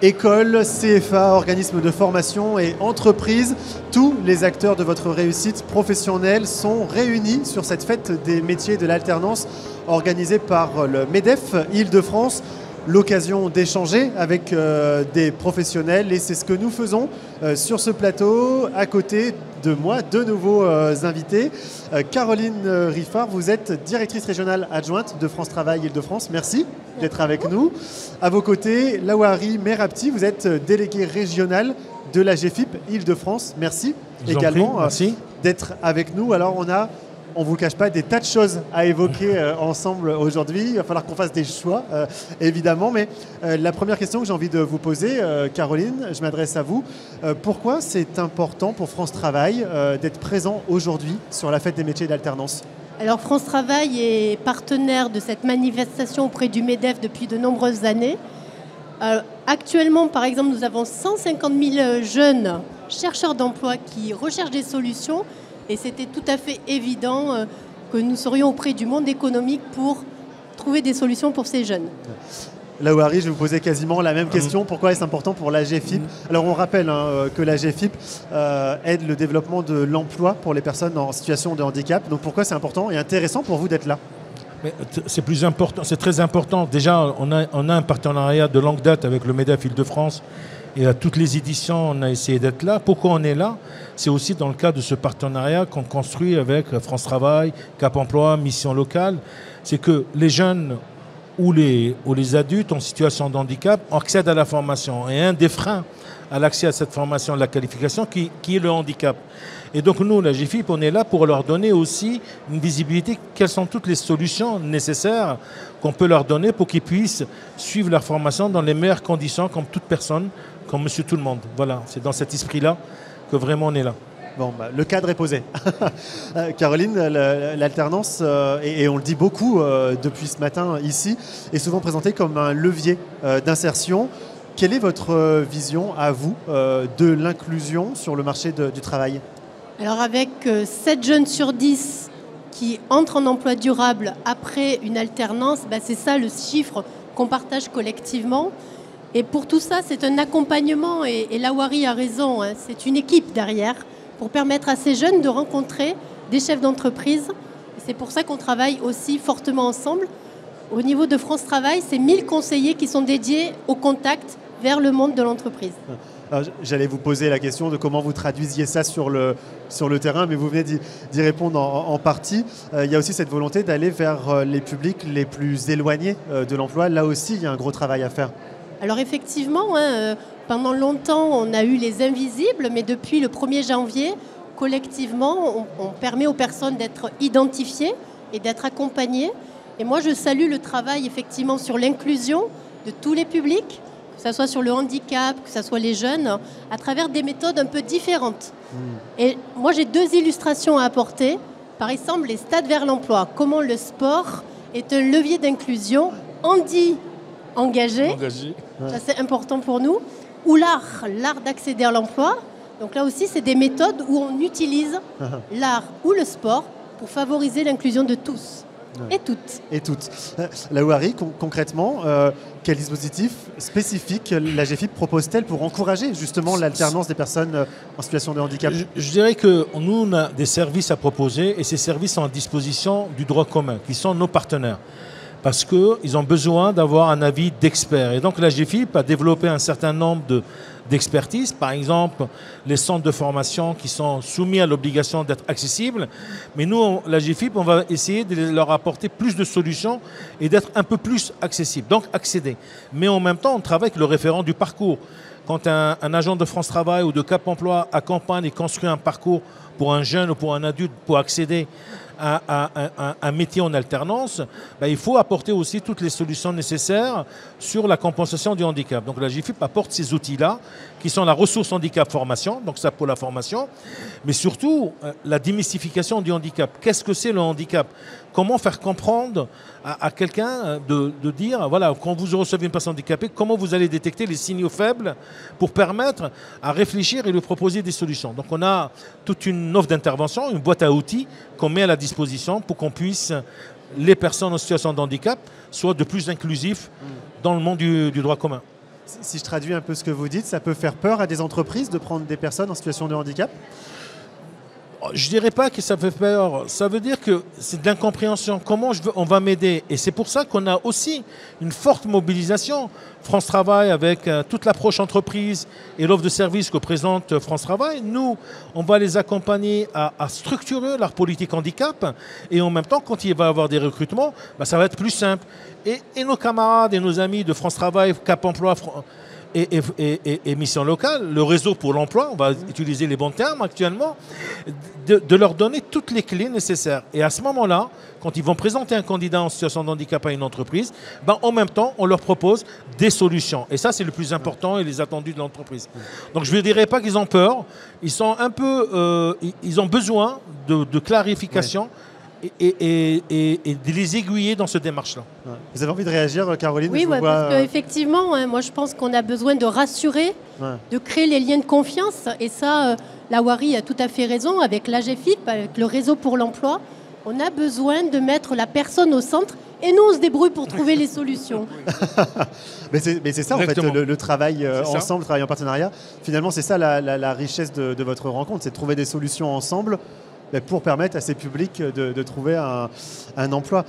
École, CFA, organismes de formation et entreprises, tous les acteurs de votre réussite professionnelle sont réunis sur cette fête des métiers de l'alternance organisée par le MEDEF Île-de-France. L'occasion d'échanger avec des professionnels et c'est ce que nous faisons sur ce plateau. À côté de moi, deux nouveaux invités. Caroline Riffard, vous êtes directrice régionale adjointe de France Travail Île-de-France. Merci d'être avec nous. À vos côtés, Lawari Merabti, vous êtes déléguée régionale de la GFIP Île-de-France. Merci également d'être avec nous. Alors on ne vous cache pas, des tas de choses à évoquer ensemble aujourd'hui. Il va falloir qu'on fasse des choix, évidemment. Mais la première question que j'ai envie de vous poser, Caroline, je m'adresse à vous. Pourquoi c'est important pour France Travail d'être présent aujourd'hui sur la fête des métiers d'alternance ? Alors France Travail est partenaire de cette manifestation auprès du MEDEF depuis de nombreuses années. Actuellement, par exemple, nous avons 150 000 jeunes chercheurs d'emploi qui recherchent des solutions. Et c'était tout à fait évident que nous serions auprès du monde économique pour trouver des solutions pour ces jeunes. Lawari, je vais vous poser quasiment la même question. Pourquoi est-ce important pour la GFIP ? Alors on rappelle que la GFIP aide le développement de l'emploi pour les personnes en situation de handicap. Donc pourquoi c'est important et intéressant pour vous d'être là ? C'est plus important, c'est très important. Déjà, on a un partenariat de longue date avec le MEDEF Île-de-France. Et à toutes les éditions, on a essayé d'être là. Pourquoi on est là ? C'est aussi dans le cadre de ce partenariat qu'on construit avec France Travail, Cap Emploi, Mission Locale. C'est que les jeunes ou les adultes en situation de handicap accèdent à la formation. Et un des freins à l'accès à cette formation, la qualification, qui est le handicap. Et donc nous, la GFIP, on est là pour leur donner aussi une visibilité. Quelles sont toutes les solutions nécessaires qu'on peut leur donner pour qu'ils puissent suivre leur formation dans les meilleures conditions, comme toute personne, comme monsieur tout le monde. Voilà, c'est dans cet esprit-là que vraiment on est là. Bon, le cadre est posé. Caroline, l'alternance, et on le dit beaucoup depuis ce matin ici, est souvent présentée comme un levier d'insertion. Quelle est votre vision, à vous, de l'inclusion sur le marché du travail ? Alors avec 7 jeunes sur 10 qui entrent en emploi durable après une alternance, c'est ça le chiffre qu'on partage collectivement. Et pour tout ça, c'est un accompagnement, et Lawari a raison, c'est une équipe derrière pour permettre à ces jeunes de rencontrer des chefs d'entreprise. Et c'est pour ça qu'on travaille aussi fortement ensemble. Au niveau de France Travail, c'est 1000 conseillers qui sont dédiés au contact vers le monde de l'entreprise. Alors, j'allais vous poser la question de comment vous traduisiez ça sur le terrain, mais vous venez d'y répondre en partie. Il y a aussi cette volonté d'aller vers les publics les plus éloignés de l'emploi. Là aussi, il y a un gros travail à faire. Alors effectivement, pendant longtemps, on a eu les invisibles, mais depuis le 1er janvier, collectivement, on permet aux personnes d'être identifiées et d'être accompagnées. Et moi, je salue le travail effectivement sur l'inclusion de tous les publics, que ce soit sur le handicap, que ce soit les jeunes, à travers des méthodes un peu différentes. Et moi, j'ai 2 illustrations à apporter. Par exemple, les stades vers l'emploi. Comment le sport est un levier d'inclusion engagé. Ça, c'est important pour nous. Ou l'art d'accéder à l'emploi. Donc là aussi, c'est des méthodes où on utilise l'art ou le sport pour favoriser l'inclusion de tous. Et toutes. Lawari, concrètement, quel dispositif spécifique la GFIP propose-t-elle pour encourager justement l'alternance des personnes en situation de handicap ? Je dirais que nous, on a des services à proposer et ces services sont à disposition du droit commun, qui sont nos partenaires. Parce qu'ils ont besoin d'avoir un avis d'experts. Et donc la GFIP a développé un certain nombre d'expertises, par exemple les centres de formation qui sont soumis à l'obligation d'être accessibles. Mais nous, la GFIP, on va essayer de leur apporter plus de solutions et d'être un peu plus accessibles, donc accéder. Mais en même temps, on travaille avec le référent du parcours. Quand un agent de France Travail ou de Cap Emploi accompagne et construit un parcours pour un jeune ou pour un adulte pour accéder à un métier en alternance, il faut apporter aussi toutes les solutions nécessaires sur la compensation du handicap. Donc la GFIP apporte ces outils-là, qui sont la ressource handicap formation, donc ça pour la formation, mais surtout la démystification du handicap. Qu'est-ce que c'est le handicap ? Comment faire comprendre à quelqu'un de dire, voilà, quand vous recevez une personne handicapée, comment vous allez détecter les signaux faibles pour permettre à réfléchir et lui proposer des solutions. Donc on a toute une offre d'intervention, une boîte à outils qu'on met à la disposition pour qu'on puisse, les personnes en situation de handicap, soient de plus inclusifs dans le monde du droit commun. Si je traduis un peu ce que vous dites, ça peut faire peur à des entreprises de prendre des personnes en situation de handicap? Je dirais pas que ça fait peur. Ça veut dire que c'est de l'incompréhension. Comment on va m'aider? Et c'est pour ça qu'on a aussi une forte mobilisation. France Travail avec toute l'approche entreprise et l'offre de services que présente France Travail. Nous, on va les accompagner à structurer leur politique handicap. Et en même temps, quand il va y avoir des recrutements, ça va être plus simple. Et nos camarades et nos amis de France Travail, Cap Emploi, et mission locale, le réseau pour l'emploi, on va utiliser les bons termes actuellement, de leur donner toutes les clés nécessaires. Et à ce moment-là, quand ils vont présenter un candidat en situation de handicap à une entreprise, en même temps, on leur propose des solutions. Et ça, c'est le plus important et les attendus de l'entreprise. Donc je ne dirais pas qu'ils ont peur, ils sont un peu, ils ont besoin de clarification. Ouais. Et de les aiguiller dans cette démarche-là. Vous avez envie de réagir, Caroline? Oui, parce qu'effectivement, moi je pense qu'on a besoin de rassurer, de créer les liens de confiance. Et ça, la Wari a tout à fait raison, avec l'AGFIP, avec le réseau pour l'emploi. On a besoin de mettre la personne au centre et nous, on se débrouille pour trouver les solutions. Mais c'est ça, exactement. En fait, le travail ensemble, le travail en partenariat. Finalement, c'est ça la richesse de votre rencontre, c'est de trouver des solutions ensemble pour permettre à ces publics de trouver un emploi.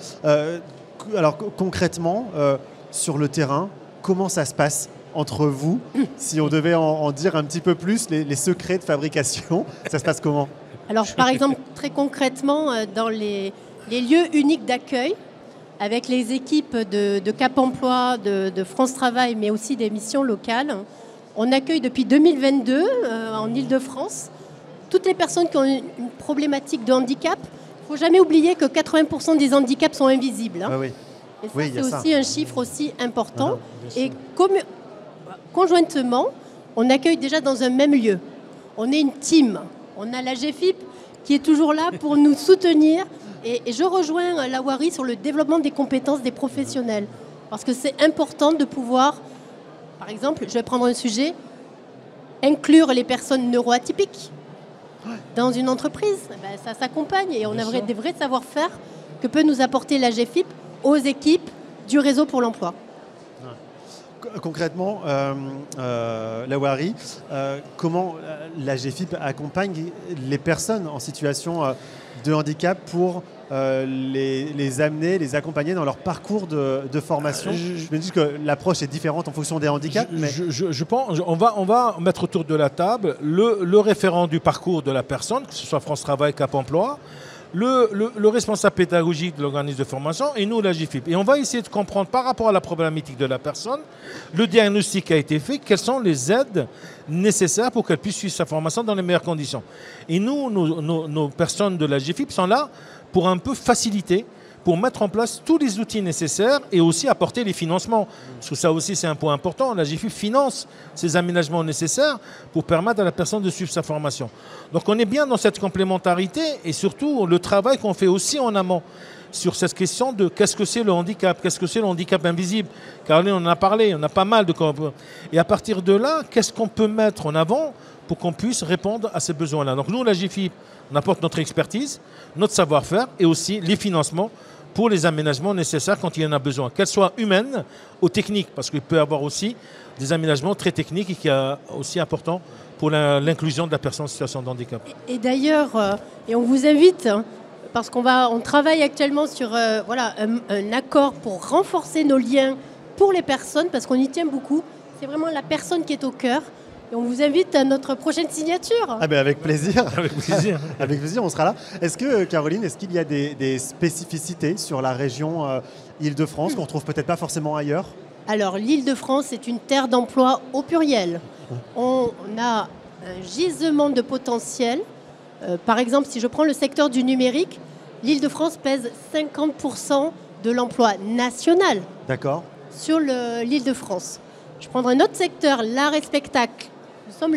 Alors concrètement, sur le terrain, comment ça se passe entre vous? Si on devait en dire un petit peu plus, les secrets de fabrication, ça se passe comment? Alors par exemple, très concrètement, dans les lieux uniques d'accueil, avec les équipes de Cap Emploi, de France Travail, mais aussi des missions locales, on accueille depuis 2022 en Île-de-France toutes les personnes qui ont une problématique de handicap. Il ne faut jamais oublier que 80% des handicaps sont invisibles. Hein. Ah oui. Et ça, c'est aussi un chiffre aussi important. Et conjointement, on accueille déjà dans un même lieu. On est une team. On a la GFIP qui est toujours là pour nous soutenir. Et je rejoins la Wari sur le développement des compétences des professionnels. Parce que c'est important de pouvoir, par exemple, je vais prendre un sujet, inclure les personnes neuroatypiques. Dans une entreprise, ça s'accompagne et on a des vrais savoir-faire que peut nous apporter la GFIP aux équipes du réseau pour l'emploi. Concrètement, la Wari, comment la GFIP accompagne les personnes en situation de handicap pour les amener, les accompagner dans leur parcours de formation? Je me dis que l'approche est différente en fonction des handicaps. Je pense, on va mettre autour de la table le référent du parcours de la personne, que ce soit France Travail, Cap Emploi, le responsable pédagogique de l'organisme de formation et nous, la GFIP. Et on va essayer de comprendre par rapport à la problématique de la personne, le diagnostic qui a été fait, quelles sont les aides nécessaires pour qu'elle puisse suivre sa formation dans les meilleures conditions. Et nous, nos personnes de la GFIP sont là pour un peu faciliter, pour mettre en place tous les outils nécessaires et aussi apporter les financements. Parce que ça aussi, c'est un point important. La GFIP finance ces aménagements nécessaires pour permettre à la personne de suivre sa formation. Donc on est bien dans cette complémentarité et surtout le travail qu'on fait aussi en amont sur cette question de qu'est-ce que c'est le handicap, qu'est-ce que c'est le handicap invisible. Caroline, on en a parlé, on a pas mal de... Et à partir de là, qu'est-ce qu'on peut mettre en avant pour qu'on puisse répondre à ces besoins-là. Donc nous, la GFIP, on apporte notre expertise, notre savoir-faire et aussi les financements pour les aménagements nécessaires quand il y en a besoin, qu'elles soient humaines ou techniques, parce qu'il peut y avoir aussi des aménagements très techniques et qui est aussi important pour l'inclusion de la personne en situation de handicap. Et d'ailleurs, et on vous invite, parce on travaille actuellement sur un accord pour renforcer nos liens pour les personnes, parce qu'on y tient beaucoup. C'est vraiment la personne qui est au cœur. Et on vous invite à notre prochaine signature. Avec plaisir. Avec plaisir. Avec plaisir, on sera là. Est-ce que, Caroline, qu'il y a des spécificités sur la région Île-de-France qu'on ne trouve peut-être pas forcément ailleurs? Alors, l'Île-de-France est une terre d'emploi au pluriel. On a un gisement de potentiel. Par exemple, si je prends le secteur du numérique, l'Île-de-France pèse 50% de l'emploi national. D'accord. Sur l'Île-de-France. Je prendrai un autre secteur, l'art et spectacle. Nous sommes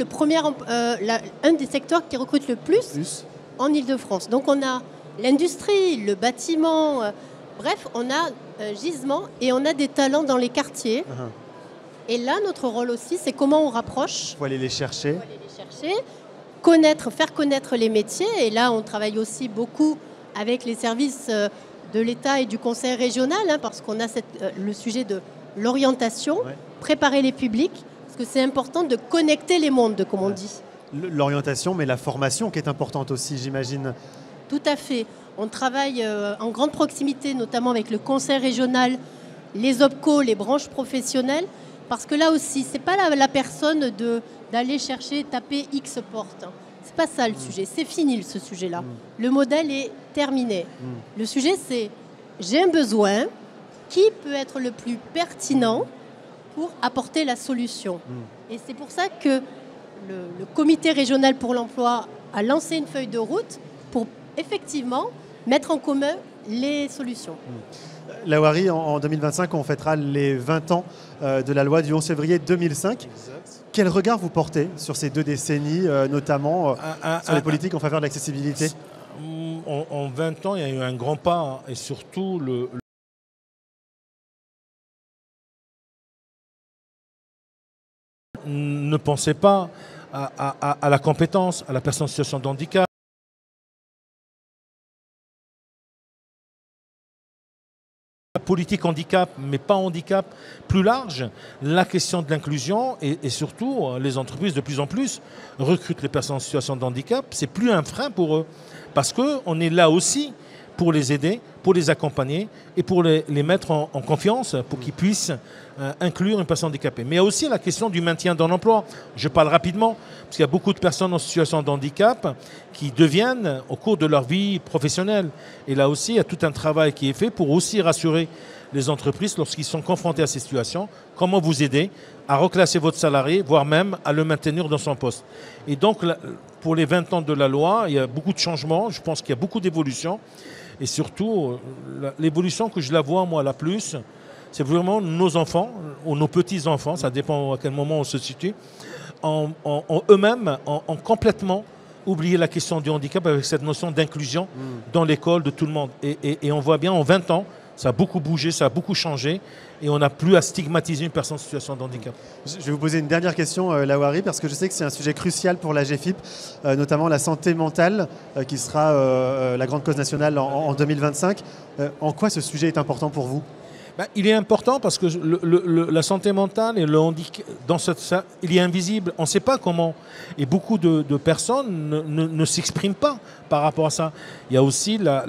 un des secteurs qui recrute le plus en Île-de-France. Donc on a l'industrie, le bâtiment, bref, on a un gisement et on a des talents dans les quartiers. Et là, notre rôle aussi, c'est comment on rapproche. Il faut aller les chercher. Faire connaître les métiers. Et là, on travaille aussi beaucoup avec les services de l'État et du Conseil régional, parce qu'on a le sujet de l'orientation, préparer les publics, parce que c'est important de connecter les mondes, comme on dit. L'orientation, mais la formation qui est importante aussi, j'imagine. Tout à fait. On travaille en grande proximité, notamment avec le conseil régional, les OPCO, les branches professionnelles, parce que là aussi, ce n'est pas la personne d'aller chercher, taper X porte. C'est pas ça le sujet, c'est fini ce sujet-là. Le modèle est terminé. Le sujet, c'est j'ai un besoin, qui peut être le plus pertinent pour apporter la solution. Et c'est pour ça que le comité régional pour l'emploi a lancé une feuille de route pour effectivement mettre en commun les solutions. Lawari, en 2025, on fêtera les 20 ans de la loi du 11 février 2005. Exact. Quel regard vous portez sur ces 2 décennies, notamment sur les politiques en faveur de l'accessibilité ? En 20 ans, il y a eu un grand pas, et surtout ne pensez pas à la compétence, à la personne en situation de handicap. Politique handicap, mais pas handicap plus large, la question de l'inclusion et surtout les entreprises de plus en plus recrutent les personnes en situation de handicap. C'est plus un frein pour eux parce qu'on est là aussi pour les aider, pour les accompagner et pour les mettre en confiance pour qu'ils puissent inclure une personne handicapée. Mais il y a aussi la question du maintien dans l'emploi. Je parle rapidement parce qu'il y a beaucoup de personnes en situation de handicap qui deviennent au cours de leur vie professionnelle. Et là aussi, il y a tout un travail qui est fait pour aussi rassurer les entreprises lorsqu'ils sont confrontés à ces situations. Comment vous aider à reclasser votre salarié, voire même à le maintenir dans son poste. Et donc, pour les 20 ans de la loi, il y a beaucoup de changements. Je pense qu'il y a beaucoup d'évolutions. Et surtout, l'évolution que je la vois, moi, la plus, c'est vraiment nos enfants, ou nos petits-enfants, ça dépend à quel moment on se situe, eux-mêmes ont complètement oublié la question du handicap avec cette notion d'inclusion dans l'école de tout le monde. Et on voit bien, en 20 ans, ça a beaucoup bougé, ça a beaucoup changé, et on n'a plus à stigmatiser une personne en situation de handicap. Je vais vous poser une dernière question, Lawari, parce que je sais que c'est un sujet crucial pour la GFIP, notamment la santé mentale, qui sera la grande cause nationale en 2025. En quoi ce sujet est important pour vous ? Il est important parce que la santé mentale et le handicap, il est invisible. On ne sait pas comment. Et beaucoup de personnes ne s'expriment pas par rapport à ça. Il y a aussi la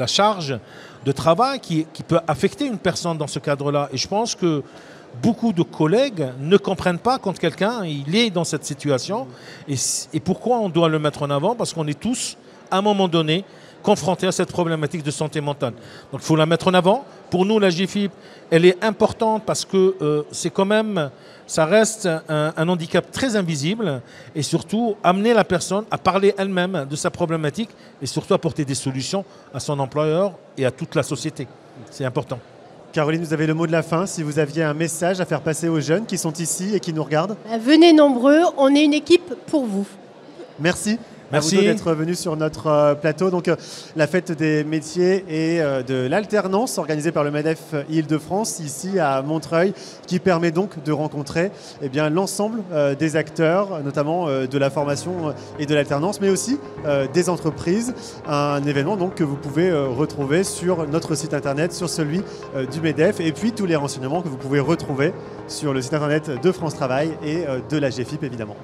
charge de travail qui peut affecter une personne dans ce cadre-là. Et je pense que beaucoup de collègues ne comprennent pas quand quelqu'un il est dans cette situation. Et pourquoi on doit le mettre en avant ? Parce qu'on est tous, à un moment donné, confrontés à cette problématique de santé mentale. Donc il faut la mettre en avant. Pour nous, la GFIP, elle est importante parce que c'est quand même, ça reste un handicap très invisible et surtout amener la personne à parler elle-même de sa problématique et surtout apporter des solutions à son employeur et à toute la société. C'est important. Caroline, vous avez le mot de la fin. Si vous aviez un message à faire passer aux jeunes qui sont ici et qui nous regardent. Venez nombreux, on est une équipe pour vous. Merci. Merci d'être venu sur notre plateau. Donc, la fête des métiers et de l'alternance organisée par le MEDEF Île-de-France ici à Montreuil, qui permet donc de rencontrer l'ensemble des acteurs, notamment de la formation et de l'alternance, mais aussi des entreprises. Un événement donc que vous pouvez retrouver sur notre site internet, sur celui du MEDEF, et puis tous les renseignements que vous pouvez retrouver sur le site internet de France Travail et de la GFIP évidemment.